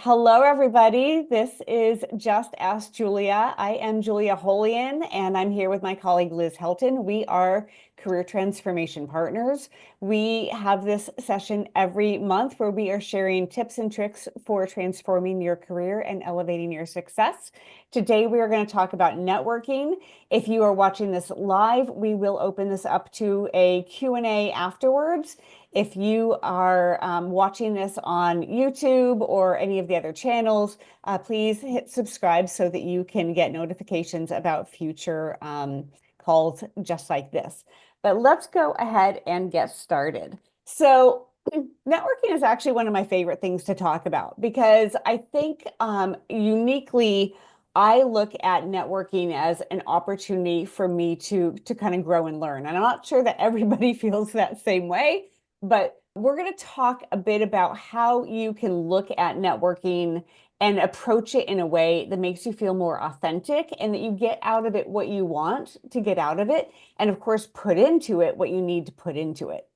Hello, everybody. This is Just Ask Julia. I am Julia Holian, and I'm here with my colleague Liz Helton. We are career transformation partners. We have this session every month where we are sharing tips and tricks for transforming your career and elevating your success. Today, we are going to talk about networking. If you are watching this live, we will open this up to a Q&A afterwards. If you are watching this on YouTube or any of the other channels, please hit subscribe so that you can get notifications about future calls just like this. But let's go ahead and get started. So networking is actually one of my favorite things to talk about because I think uniquely, I look at networking as an opportunity for me to kind of grow and learn. And I'm not sure that everybody feels that same way. But we're going to talk a bit about how you can look at networking and approach it in a way that makes you feel more authentic and that you get out of it what you want to get out of it. And of course, put into it what you need to put into it.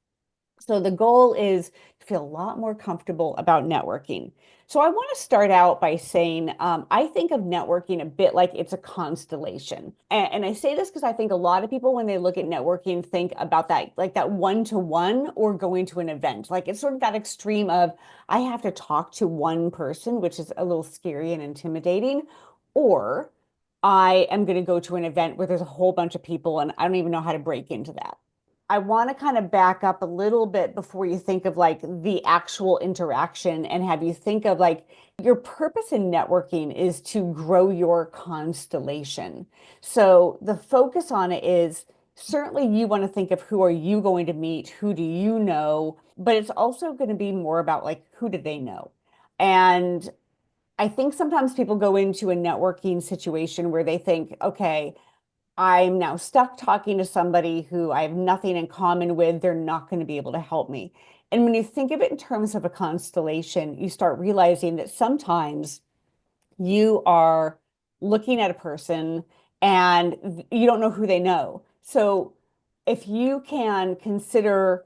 So the goal is to feel a lot more comfortable about networking. So I want to start out by saying I think of networking a bit like it's a constellation. And I say this because I think a lot of people, when they look at networking, think about that like that one-to-one or going to an event. Like it's sort of that extreme of I have to talk to one person, which is a little scary and intimidating, or I am going to go to an event where there's a whole bunch of people and I don't even know how to break into that. I want to kind of back up a little bit before you think of like the actual interaction and have you think of like your purpose in networking is to grow your constellation. So the focus on it is certainly you want to think of who are you going to meet, who do you know, but it's also going to be more about like who do they know. And I think sometimes people go into a networking situation where they think, okay, I'm now stuck talking to somebody who I have nothing in common with. They're not going to be able to help me. And when you think of it in terms of a constellation, you start realizing that sometimes you are looking at a person and you don't know who they know. So if you can consider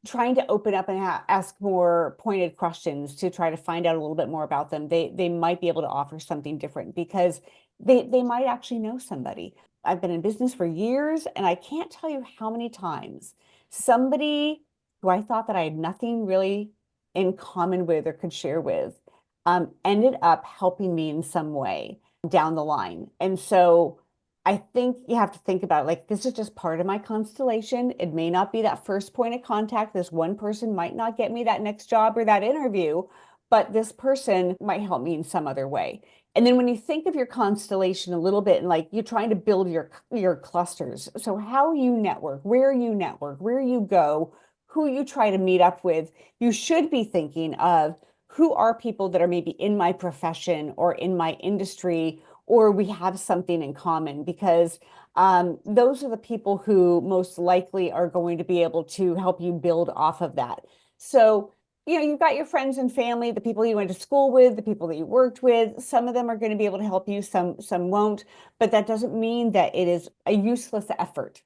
trying to open up and ask more pointed questions to try to find out a little bit more about them, they might be able to offer something different because they might actually know somebody. I've been in business for years, and I can't tell you how many times somebody who I thought that I had nothing really in common with or could share with ended up helping me in some way down the line. And so I think you have to think about it, like this is just part of my constellation. It may not be that first point of contact. This one person might not get me that next job or that interview, but this person might help me in some other way. And then when you think of your constellation a little bit and like you're trying to build your clusters. So how you network, where you go, who you try to meet up with, you should be thinking of who are people that are maybe in my profession or in my industry or we have something in common because those are the people who most likely are going to be able to help you build off of that. So, you know, you've got your friends and family, the people you went to school with, the people that you worked with. Some of them are going to be able to help you, some won't, but that doesn't mean that it is a useless effort.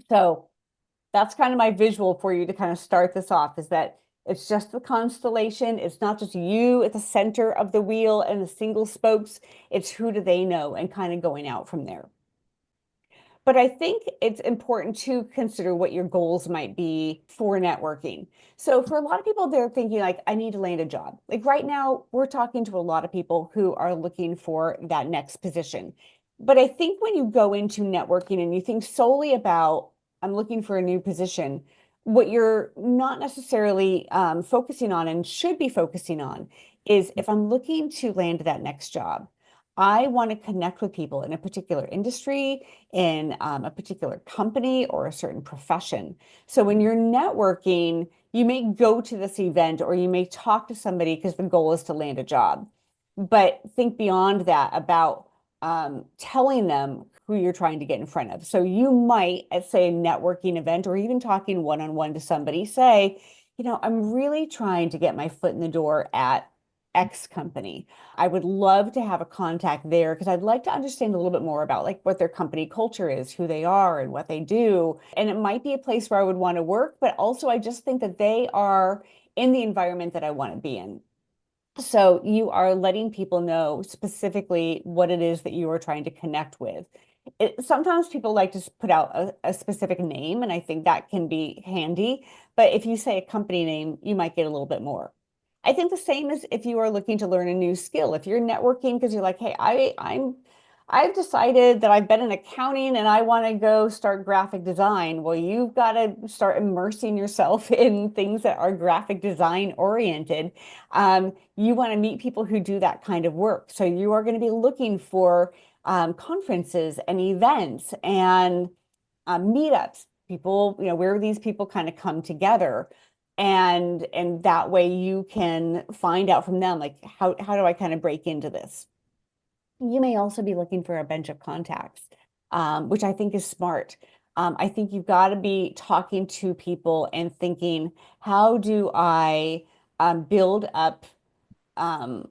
So that's kind of my visual for you to kind of start this off is that it's just the constellation. It's not just you at the center of the wheel and the single spokes. It's who do they know and kind of going out from there. But I think it's important to consider what your goals might be for networking. So for a lot of people, they're thinking like, I need to land a job. Like right now, we're talking to a lot of people who are looking for that next position. But I think when you go into networking and you think solely about, I'm looking for a new position, what you're not necessarily focusing on and should be focusing on is if I'm looking to land that next job, I want to connect with people in a particular industry, in a particular company, or a certain profession. So when you're networking, you may go to this event or you may talk to somebody because the goal is to land a job. But think beyond that about telling them who you're trying to get in front of. So you might, at say, a networking event or even talking one-on-one to somebody, say, you know, I'm really trying to get my foot in the door at X company. I would love to have a contact there because I'd like to understand a little bit more about like what their company culture is, who they are and what they do. And it might be a place where I would want to work, but also I just think that they are in the environment that I want to be in. So you are letting people know specifically what it is that you are trying to connect with. Sometimes people like to put out a specific name, and I think that can be handy. But if you say a company name, you might get a little bit more. I think the same as if you are looking to learn a new skill. If you're networking because you're like, hey, I've decided that I've been in accounting and I want to go start graphic design. Well, you've got to start immersing yourself in things that are graphic design oriented. You want to meet people who do that kind of work. So you are going to be looking for conferences and events and meetups. People, where these people kind of come together. And that way you can find out from them, like, how do I kind of break into this? You may also be looking for a bench of contacts, which I think is smart. I think you've got to be talking to people and thinking, how do I build up um,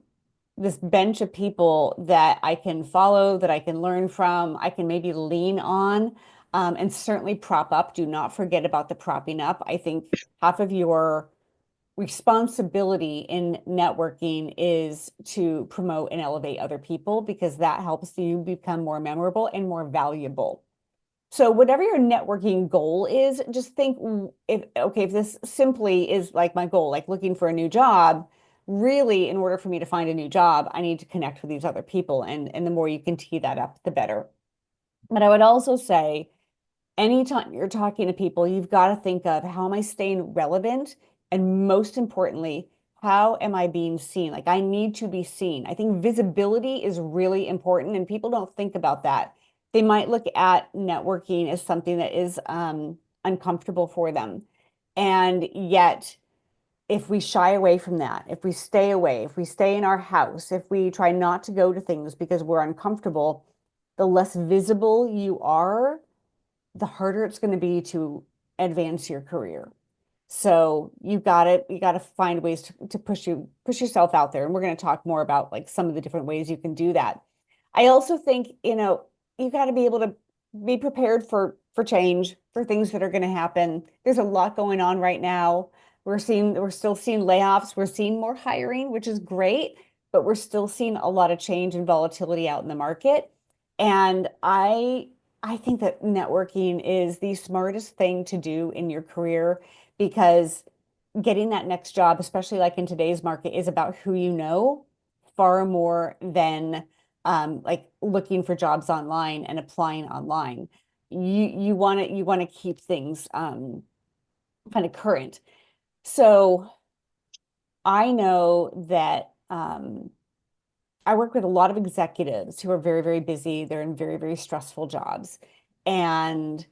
this bench of people that I can follow, that I can learn from, I can maybe lean on, and certainly prop up. Do not forget about the propping up. I think half of your responsibility in networking is to promote and elevate other people because that helps you become more memorable and more valuable. So whatever your networking goal is, just think if okay, if this simply is like my goal, like looking for a new job, really in order for me to find a new job, I need to connect with these other people and the more you can tee that up, the better. But I would also say anytime you're talking to people, you've got to think of how am I staying relevant? And most importantly, how am I being seen? Like I need to be seen. I think visibility is really important, and people don't think about that. They might look at networking as something that is uncomfortable for them. And yet, if we shy away from that, if we stay away, if we stay in our house, if we try not to go to things because we're uncomfortable, the less visible you are, the harder it's going to be to advance your career. So you got to find ways to push yourself out there. And we're going to talk more about like some of the different ways you can do that. I also think, you got to be able to be prepared for change, for things that are going to happen. There's a lot going on right now. We're still seeing layoffs. We're seeing more hiring, which is great, but we're still seeing a lot of change and volatility out in the market. And I think that networking is the smartest thing to do in your career because getting that next job, especially like in today's market, is about who you know far more than like looking for jobs online and applying online. You want to keep things kind of current. So I know that I work with a lot of executives who are very, very busy. They're in very, very stressful jobs. And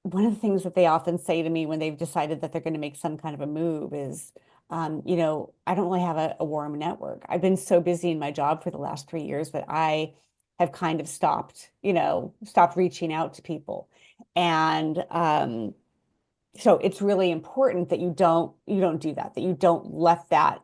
one of the things that they often say to me when they've decided that they're going to make some kind of a move is, I don't really have a warm network. I've been so busy in my job for the last 3 years that I have kind of stopped reaching out to people. And so it's really important that you don't do that, that you don't let that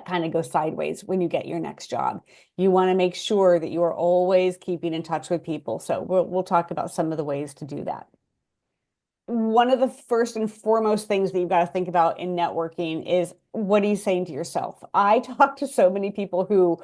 kind of go sideways when you get your next job. You want to make sure that you are always keeping in touch with people. So we'll talk about some of the ways to do that. One of the first and foremost things that you've got to think about in networking is what are you saying to yourself? I talk to so many people who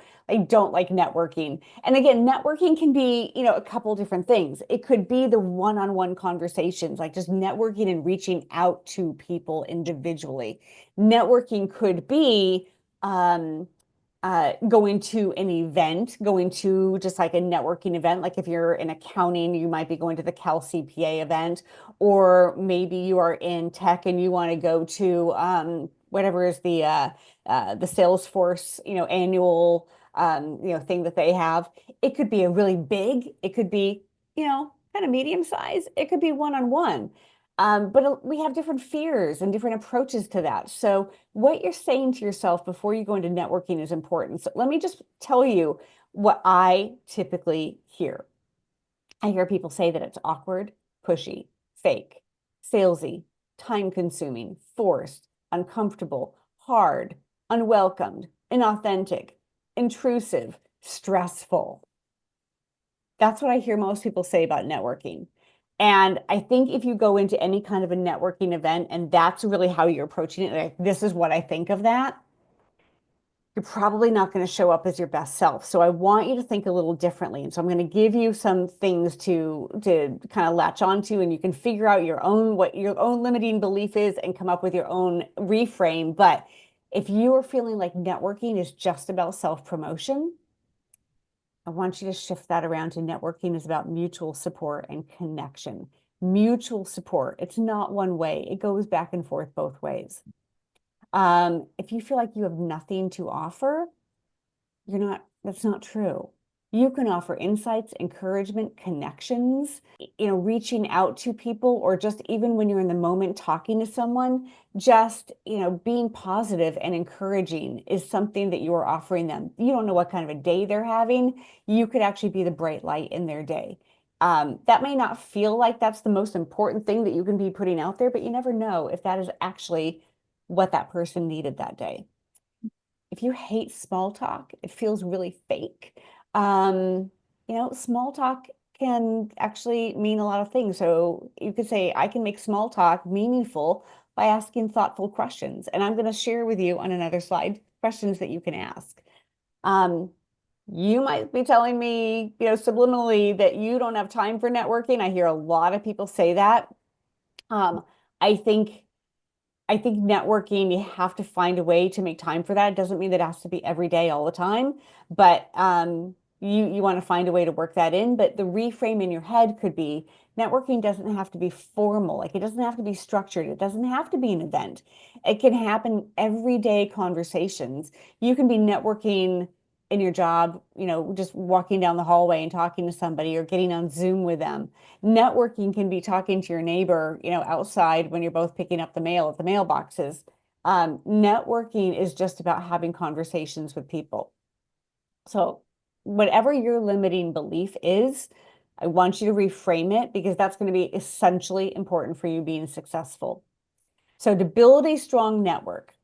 don't like networking. And again, networking can be, a couple different things. It could be the one-on-one conversations, like just networking and reaching out to people individually. Networking could be going to an event, going to just like a networking event. Like if you're in accounting, you might be going to the Cal CPA event, or maybe you are in tech and you want to go to whatever is the Salesforce, annual thing that they have. It could be a really big, it could be, kind of medium size, it could be one-on-one. But we have different fears and different approaches to that. So what you're saying to yourself before you go into networking is important. So let me just tell you what I typically hear. I hear people say that it's awkward, pushy, fake, salesy, time consuming, forced, uncomfortable, hard, unwelcomed, inauthentic, intrusive, stressful. That's what I hear most people say about networking. And I think if you go into any kind of a networking event and that's really how you're approaching it, like this is what I think of that, you're probably not going to show up as your best self. So I want you to think a little differently. And so I'm going to give you some things to kind of latch onto, and you can figure out your own what your own limiting belief is and come up with your own reframe. But if you are feeling like networking is just about self-promotion, I want you to shift that around to networking is about mutual support and connection. Mutual support. It's not one way. It goes back and forth both ways. If you feel like you have nothing to offer, that's not true. You can offer insights, encouragement, connections, reaching out to people, or just even when you're in the moment talking to someone, just, being positive and encouraging is something that you are offering them. You don't know what kind of a day they're having. You could actually be the bright light in their day. That may not feel like that's the most important thing that you can be putting out there, but you never know if that is actually what that person needed that day. If you hate small talk, it feels really fake. Um, Small talk can actually mean a lot of things. So you could say, I can make small talk meaningful by asking thoughtful questions. And I'm going to share with you on another slide questions that you can ask. Um, you might be telling me, subliminally that you don't have time for networking. I hear a lot of people say that. Um, I think I think networking, you have to find a way to make time for that. It doesn't mean that it has to be every day all the time, but you want to find a way to work that in. But the reframe in your head could be networking doesn't have to be formal. Like it doesn't have to be structured. It doesn't have to be an event. It can happen everyday conversations. You can be networking in your job, just walking down the hallway and talking to somebody or getting on Zoom with them. Networking can be talking to your neighbor, outside when you're both picking up the mail at the mailboxes. Networking is just about having conversations with people. So, whatever your limiting belief is, I want you to reframe it because that's going to be essentially important for you being successful. So, to build a strong network,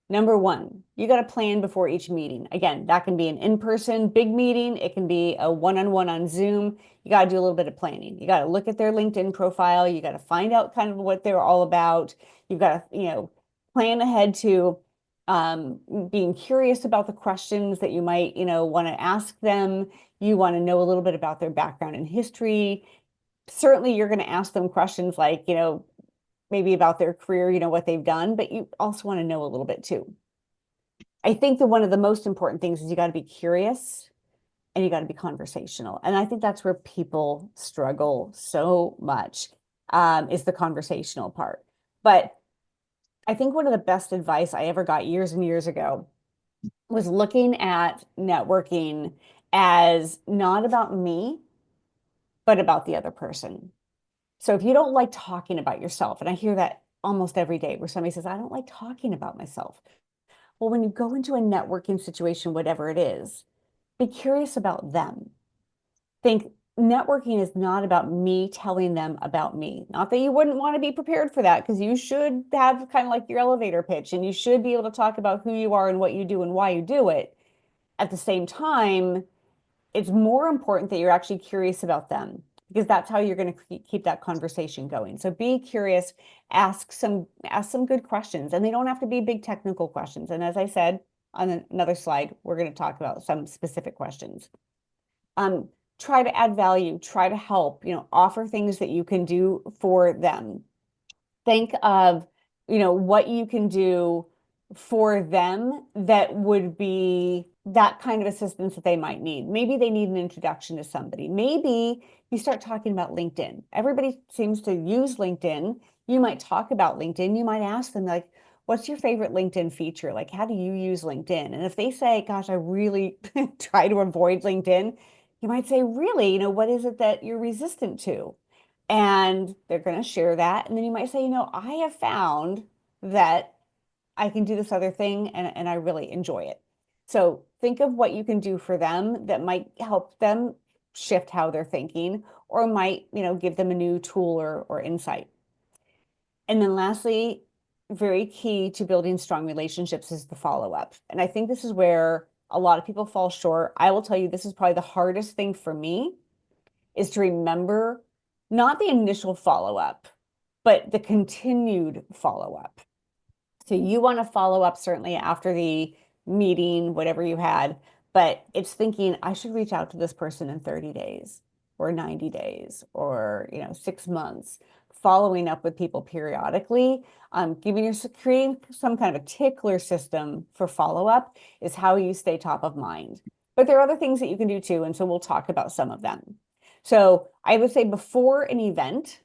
number one, you got to plan before each meeting. Again, that can be an in-person big meeting. It can be a one-on-one on Zoom. You got to do a little bit of planning. You got to look at their LinkedIn profile. You got to find out kind of what they're all about. You've got to, plan ahead to being curious about the questions that you might, want to ask them. You want to know a little bit about their background and history. Certainly, you're going to ask them questions like, maybe about their career, what they've done, but you also want to know a little bit too. I think that one of the most important things is you got to be curious and you got to be conversational. And I think that's where people struggle so much, is the conversational part. But I think one of the best advice I ever got years and years ago was looking at networking as not about me, but about the other person. So if you don't like talking about yourself, and I hear that almost every day where somebody says, I don't like talking about myself. Well, when you go into a networking situation, whatever it is, be curious about them. Think networking is not about me telling them about me. Not that you wouldn't want to be prepared for that, because you should have kind of like your elevator pitch and you should be able to talk about who you are and what you do and why you do it. At the same time, it's more important that you're actually curious about them because that's how you're going to keep that conversation going. So be curious, ask some good questions, and they don't have to be big technical questions. And as I said on another slide, we're going to talk about some specific questions. Try to add value, try to help, offer things that you can do for them. Think of, what you can do for them that would be that kind of assistance that they might need. Maybe they need an introduction to somebody. Maybe you start talking about LinkedIn. Everybody seems to use LinkedIn. You might talk about LinkedIn. You might ask them, like, what's your favorite LinkedIn feature? Like, how do you use LinkedIn? And if they say, gosh, I really try to avoid LinkedIn, you might say, really, what is it that you're resistant to? And they're going to share that. And then you might say, I have found that I can do this other thing and I really enjoy it. So think of what you can do for them that might help them shift how they're thinking or might, give them a new tool or insight. And then lastly, very key to building strong relationships is the follow-up. And I think this is where a lot of people fall short. I will tell you, this is probably the hardest thing for me is to remember not the initial follow-up, but the continued follow-up. So you want to follow up certainly after the meeting, whatever you had, but it's thinking I should reach out to this person in 30 days or 90 days or 6 months, following up with people periodically, giving your creating some kind of a tickler system for follow-up is how you stay top of mind. But there are other things that you can do too, and so we'll talk about some of them. So I would say before an event,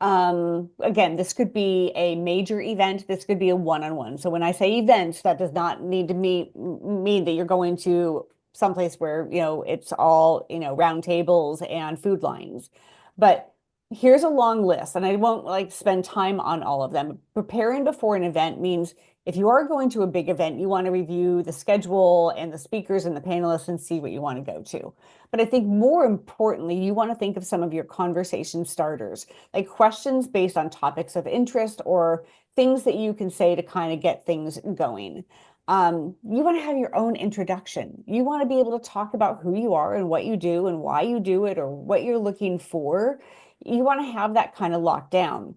again, this could be a major event. This could be a one-on-one. So when I say event, that does not need to mean that you're going to someplace where, it's all, round tables and food lines. But here's a long list, and I won't like spend time on all of them. Preparing before an event means if you are going to a big event, you want to review the schedule and the speakers and the panelists and see what you want to go to. But I think more importantly, you want to think of some of your conversation starters, like questions based on topics of interest or things that you can say to kind of get things going. You want to have your own introduction. You want to be able to talk about who you are and what you do and why you do it or what you're looking for. You want to have that kind of locked down.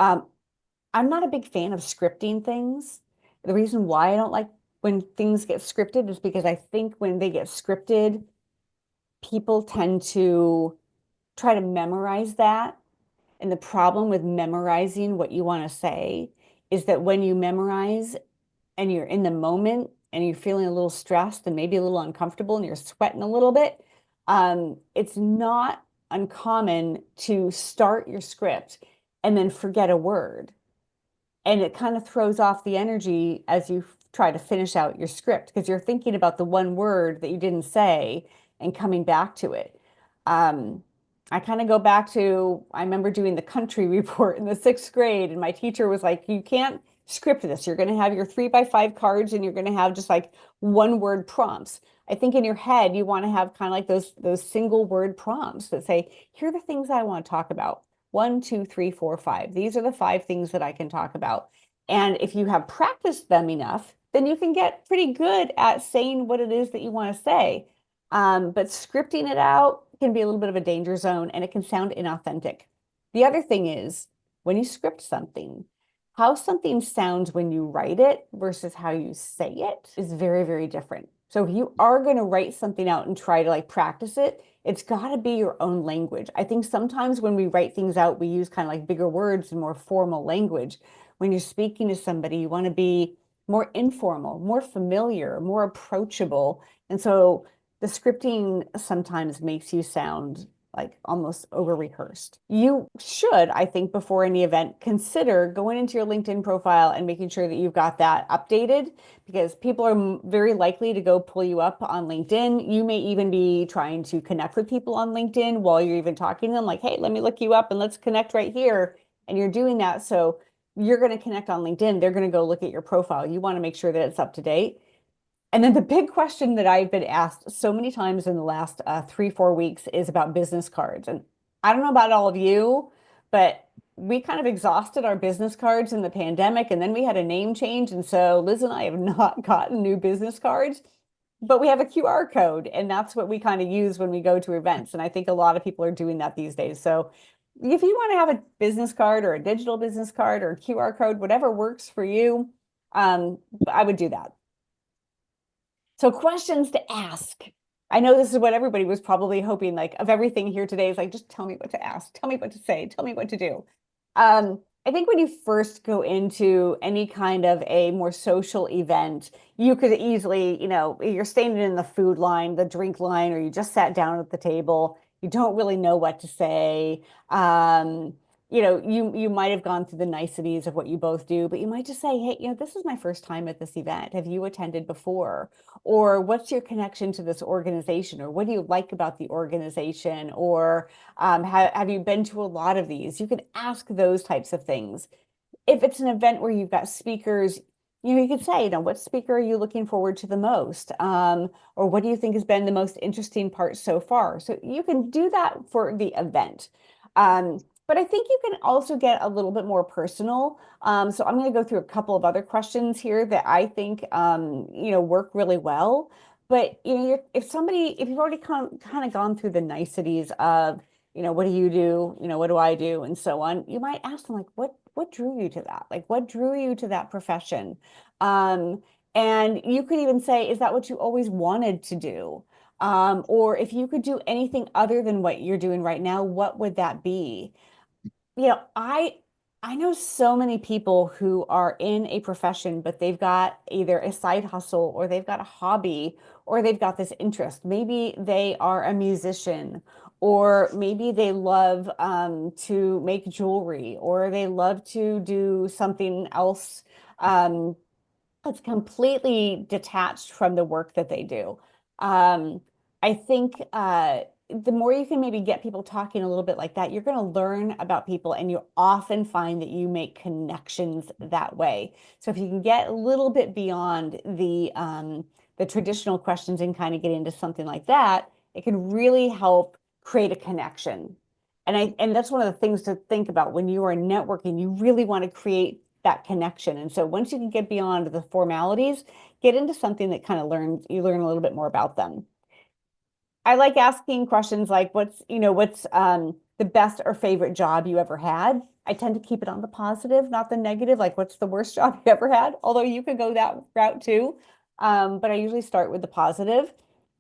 Um, I'm not a big fan of scripting things. The reason why I don't like when things get scripted is because I think when they get scripted, people tend to try to memorize that. And the problem with memorizing what you want to say is that when you memorize and you're in the moment and you're feeling a little stressed and maybe a little uncomfortable and you're sweating a little bit, it's not uncommon to start your script and then forget a word. And it kind of throws off the energy as you try to finish out your script because you're thinking about the one word that you didn't say and coming back to it. Um, I kind of go back to, I remember doing the country report in the sixth grade, and my teacher was like, you can't script this. You're going to have your 3x5 cards and you're going to have just like one word prompts. I think in your head, you want to have kind of like those single word prompts that say, here are the things I want to talk about. One, two, three, four, five. These are the five things that I can talk about. And if you have practiced them enough, then you can get pretty good at saying what it is that you want to say. But scripting it out can be a little bit of a danger zone and it can sound inauthentic. The other thing is when you script something, how something sounds when you write it versus how you say it is very, very different. So if you are going to write something out and try to like practice it, it's got to be your own language. I think sometimes when we write things out, we use kind of like bigger words and more formal language. When you're speaking to somebody, you want to be more informal, more familiar, more approachable. And so the scripting sometimes makes you sound like almost over rehearsed. You should, I think, before any event, consider going into your LinkedIn profile and making sure that you've got that updated because people are very likely to go pull you up on LinkedIn. You may even be trying to connect with people on LinkedIn while you're even talking to them, like, hey, let me look you up and let's connect right here. And you're doing that. So you're going to connect on LinkedIn. They're going to go look at your profile. You want to make sure that it's up to date. And then the big question that I've been asked so many times in the last 3, 4 weeks is about business cards. And I don't know about all of you, but we kind of exhausted our business cards in the pandemic, and then we had a name change. And so Liz and I have not gotten new business cards, but we have a QR code, and that's what we kind of use when we go to events. And I think a lot of people are doing that these days. So if you want to have a business card or a digital business card or a QR code, whatever works for you, I would do that. So questions to ask. I know this is what everybody was probably hoping, like of everything here today is like, just tell me what to ask, tell me what to say, tell me what to do. I think when you first go into any kind of a more social event, you could easily, you're standing in the food line, the drink line, or you just sat down at the table. You don't really know what to say. You might have gone through the niceties of what you both do, but you might just say, hey, this is my first time at this event. Have you attended before? Or what's your connection to this organization? Or what do you like about the organization? Or have you been to a lot of these? You can ask those types of things. If it's an event where you've got speakers, you could say, what speaker are you looking forward to the most? Or what do you think has been the most interesting part so far? So you can do that for the event. But I think you can also get a little bit more personal. So I'm going to go through a couple of other questions here that I think, work really well. But if you've already kind of gone through the niceties of, what do you do? What do I do? And so on, you might ask them like, what drew you to that? Like, what drew you to that profession? And you could even say, is that what you always wanted to do? Or if you could do anything other than what you're doing right now, what would that be? You know, I know so many people who are in a profession, but they've got either a side hustle or they've got a hobby or they've got this interest. Maybe they are a musician or maybe they love to make jewelry or they love to do something else um, that's completely detached from the work that they do. Um, I think the more you can maybe get people talking a little bit like that, you're going to learn about people, and you often find that you make connections that way. So if you can get a little bit beyond the traditional questions and kind of get into something like that, it can really help create a connection. And that's one of the things to think about when you are networking. You really want to create that connection. And so once you can get beyond the formalities, get into something that kind of you learn a little bit more about them. I like asking questions like what's the best or favorite job you ever had? I tend to keep it on the positive, not the negative, like what's the worst job you ever had? Although you could go that route too. But I usually start with the positive.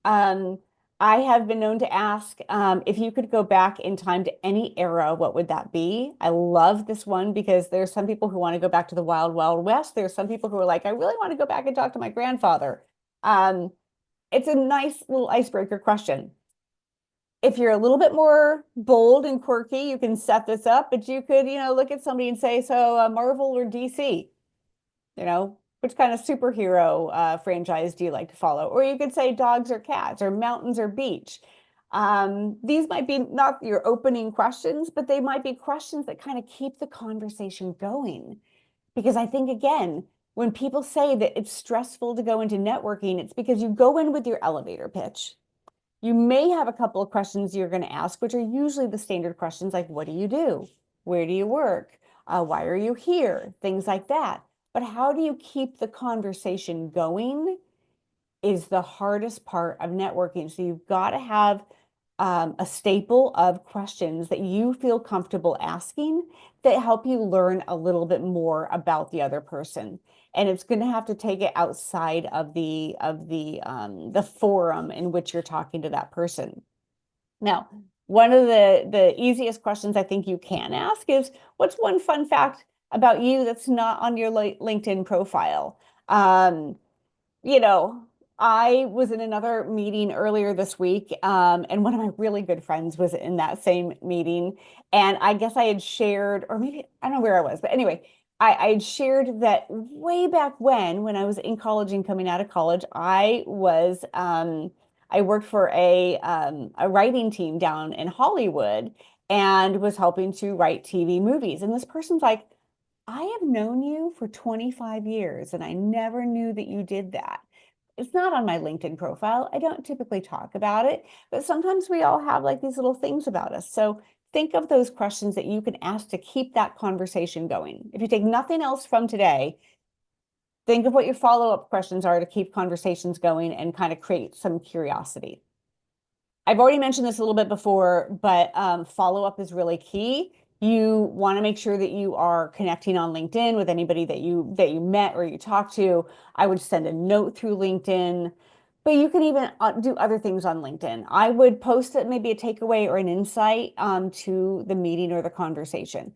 Um, I have been known to ask if you could go back in time to any era, what would that be? I love this one because there's some people who want to go back to the Wild Wild West. There's some people who are like, I really want to go back and talk to my grandfather. Um, it's a nice little icebreaker question. If you're a little bit more bold and quirky, you can set this up, but you could, look at somebody and say, so Marvel or DC, which kind of superhero franchise do you like to follow? Or you could say dogs or cats or mountains or beach. These might be not your opening questions, but they might be questions that kind of keep the conversation going. Because I think, again, when people say that it's stressful to go into networking, it's because you go in with your elevator pitch. You may have a couple of questions you're going to ask, which are usually the standard questions like, what do you do? Where do you work? Why are you here? Things like that. But how do you keep the conversation going is the hardest part of networking. So you've got to have a staple of questions that you feel comfortable asking that help you learn a little bit more about the other person. And it's going to have to take it outside of the forum in which you're talking to that person. Now, one of the easiest questions I think you can ask is, what's one fun fact about you that's not on your LinkedIn profile? Um, you know, I was in another meeting earlier this week, and one of my really good friends was in that same meeting. And I guess I had shared, or maybe I don't know where I was, but anyway, I had shared that way back when I was in college and coming out of college, I worked for a writing team down in Hollywood and was helping to write TV movies. And this person's like, I have known you for 25 years and I never knew that you did that. It's not on my LinkedIn profile. I don't typically talk about it, but sometimes we all have like these little things about us. So think of those questions that you can ask to keep that conversation going. If you take nothing else from today, think of what your follow-up questions are to keep conversations going and kind of create some curiosity. I've already mentioned this a little bit before, but follow-up is really key. You want to make sure that you are connecting on LinkedIn with anybody that you met or you talked to. I would send a note through LinkedIn, but you can even do other things on LinkedIn. I would post it, maybe a takeaway or an insight to the meeting or the conversation.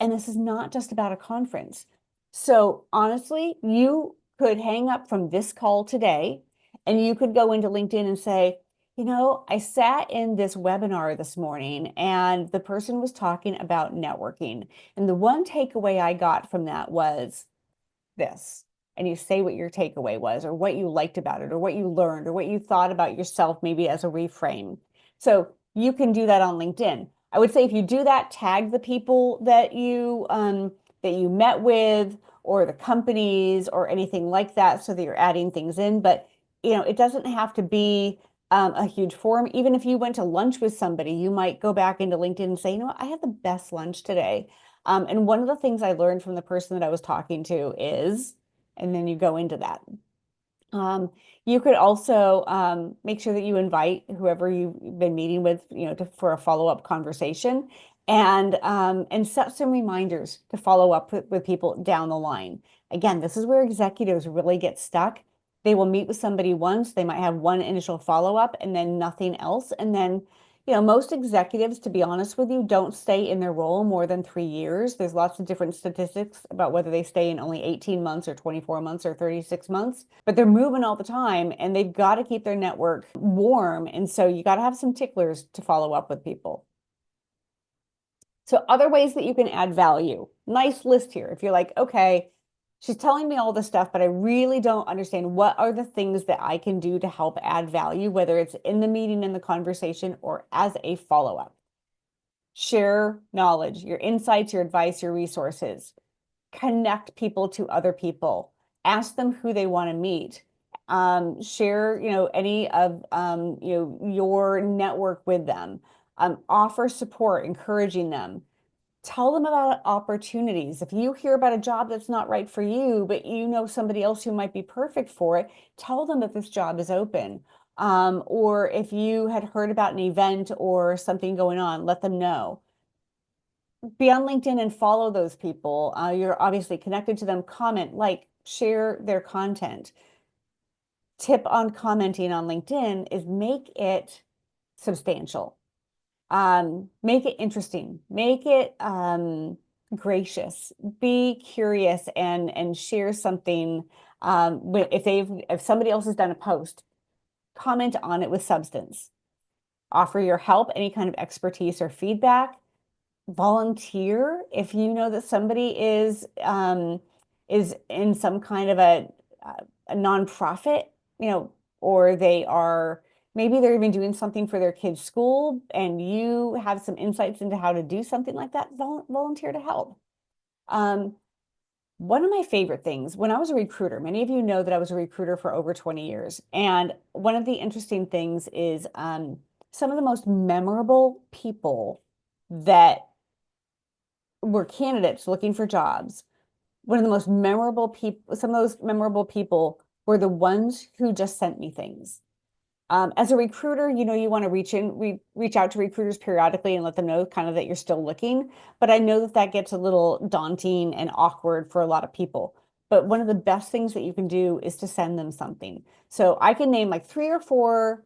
And this is not just about a conference. So honestly, you could hang up from this call today and you could go into LinkedIn and say, I sat in this webinar this morning and the person was talking about networking. And the one takeaway I got from that was this. And you say what your takeaway was, or what you liked about it, or what you learned, or what you thought about yourself, maybe as a reframe. So you can do that on LinkedIn. I would say if you do that, tag the people that you met with, or the companies, or anything like that, so that you're adding things in. But it doesn't have to be a huge forum. Even if you went to lunch with somebody, you might go back into LinkedIn and say, what, I had the best lunch today. And one of the things I learned from the person that I was talking to is, and then you go into that. You could also make sure that you invite whoever you've been meeting with, for a follow-up conversation. And set some reminders to follow up with people down the line. Again, this is where executives really get stuck. They will meet with somebody once, they might have one initial follow-up and then nothing else. And then, most executives, to be honest with you, don't stay in their role more than 3 years. There's lots of different statistics about whether they stay in only 18 months or 24 months or 36 months, but they're moving all the time and they've got to keep their network warm. And so you got to have some ticklers to follow up with people. So other ways that you can add value. Nice list here. If you're like, okay, she's telling me all this stuff, but I really don't understand what are the things that I can do to help add value, whether it's in the meeting, in the conversation, or as a follow-up. Share knowledge, your insights, your advice, your resources. Connect people to other people. Ask them who they want to meet. Share, any of, your network with them. Offer support, encouraging them. Tell them about opportunities. If you hear about a job that's not right for you, but you know somebody else who might be perfect for it, tell them that this job is open. Or if you had heard about an event or something going on, let them know. Be on LinkedIn and follow those people. You're obviously connected to them. Comment, like, share their content. Tip on commenting on LinkedIn is make it substantial. Make it interesting, make it gracious, be curious and share something. If somebody else has done a post, comment on it with substance. Offer your help, any kind of expertise or feedback. Volunteer if you know that somebody is in some kind of a nonprofit, or they are, maybe they're even doing something for their kids' school and you have some insights into how to do something like that, volunteer to help. One of my favorite things when I was a recruiter, many of you know that I was a recruiter for over 20 years. And one of the interesting things is some of the most memorable people that were candidates looking for jobs. One of the most memorable people, some of those memorable people were the ones who just sent me things. As a recruiter, you want to reach out to recruiters periodically and let them know kind of that you're still looking. But I know that that gets a little daunting and awkward for a lot of people. But one of the best things that you can do is to send them something. So I can name like 3 or 4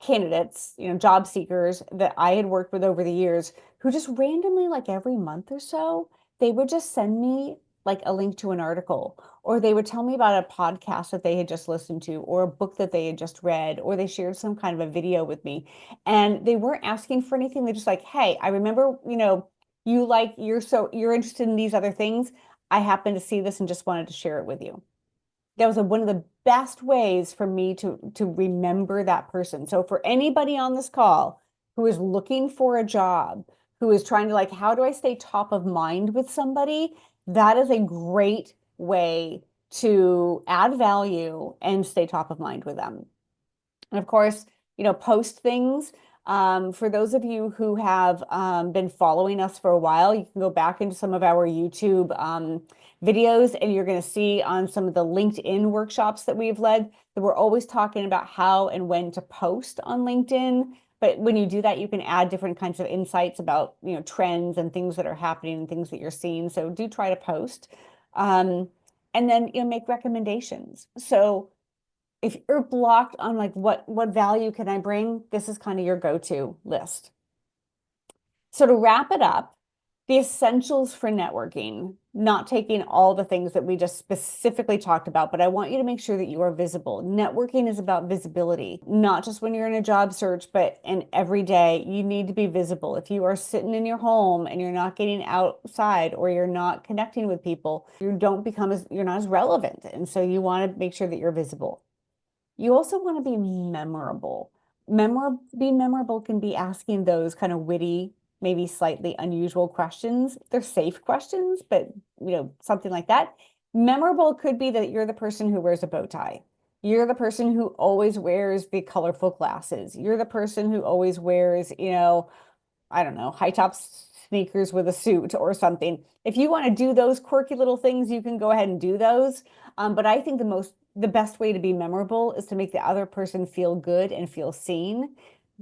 candidates, job seekers that I had worked with over the years who just randomly, like every month or so, they would just send me like a link to an article, or they would tell me about a podcast that they had just listened to, or a book that they had just read, or they shared some kind of a video with me. And they weren't asking for anything. They're just like, hey, I remember, you're interested in these other things. I happened to see this and just wanted to share it with you. That was one of the best ways for me to remember that person. So for anybody on this call who is looking for a job, who is trying to, like, how do I stay top of mind with somebody? That is a great way to add value and stay top of mind with them. And of course, post things. For those of you who have been following us for a while, you can go back into some of our YouTube videos and you're going to see on some of the LinkedIn workshops that we've led that we're always talking about how and when to post on LinkedIn. But when you do that, you can add different kinds of insights about, trends and things that are happening and things that you're seeing. So do try to post. And then, make recommendations. So if you're blocked on like what value can I bring, this is kind of your go-to list. So to wrap it up, the essentials for networking, not taking all the things that we just specifically talked about, but I want you to make sure that you are visible. Networking is about visibility, not just when you're in a job search, but in every day, you need to be visible. If you are sitting in your home and you're not getting outside or you're not connecting with people, you're not as relevant. And so you want to make sure that you're visible. You also want to be memorable. Being memorable can be asking those kind of witty, maybe slightly unusual questions. They're safe questions, but something like that. Memorable could be that you're the person who wears a bow tie. You're the person who always wears the colorful glasses. You're the person who always wears, I don't know, high top sneakers with a suit or something. If you want to do those quirky little things, you can go ahead and do those. But I think the best way to be memorable is to make the other person feel good and feel seen.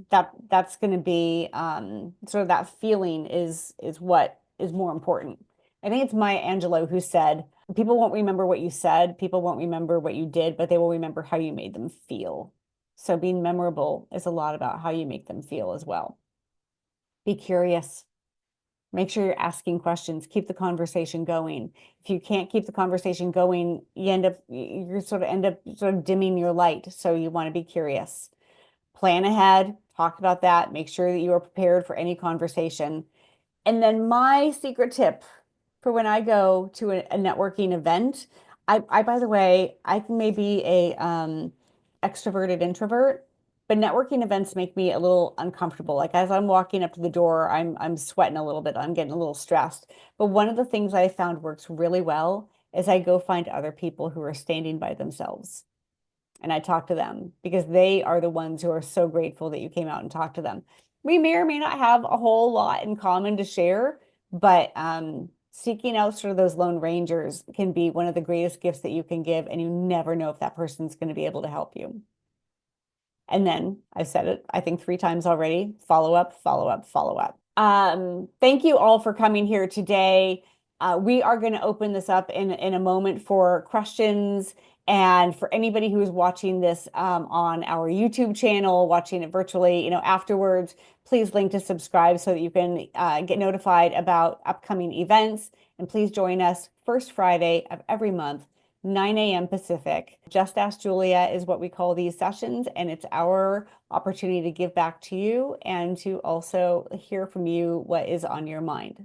that's going to be sort of that feeling is what is more important. I think it's Maya Angelou who said, "People won't remember what you said, people won't remember what you did, but they will remember how you made them feel." So being memorable is a lot about how you make them feel as well. Be curious. Make sure you're asking questions. Keep the conversation going. If you can't keep the conversation going, you sort of end up sort of dimming your light. So you want to be curious. Plan ahead, talk about that, make sure that you are prepared for any conversation. And then my secret tip for when I go to a networking event, by the way, I may be a extroverted introvert, but networking events make me a little uncomfortable. Like as I'm walking up to the door, I'm sweating a little bit, I'm getting a little stressed. But one of the things I found works really well is I go find other people who are standing by themselves and I talk to them because they are the ones who are so grateful that you came out and talked to them. We may or may not have a whole lot in common to share, but seeking out sort of those lone rangers can be one of the greatest gifts that you can give, and you never know if that person's going to be able to help you. And then I've said it, I think 3 times already, follow up, follow up, follow up. Thank you all for coming here today. We are going to open this up in a moment for questions. And for anybody who is watching this on our YouTube channel, watching it virtually, afterwards, please link to subscribe so that you can get notified about upcoming events. And please join us first Friday of every month, 9 a.m. Pacific. Just Ask Julia is what we call these sessions, and it's our opportunity to give back to you and to also hear from you what is on your mind.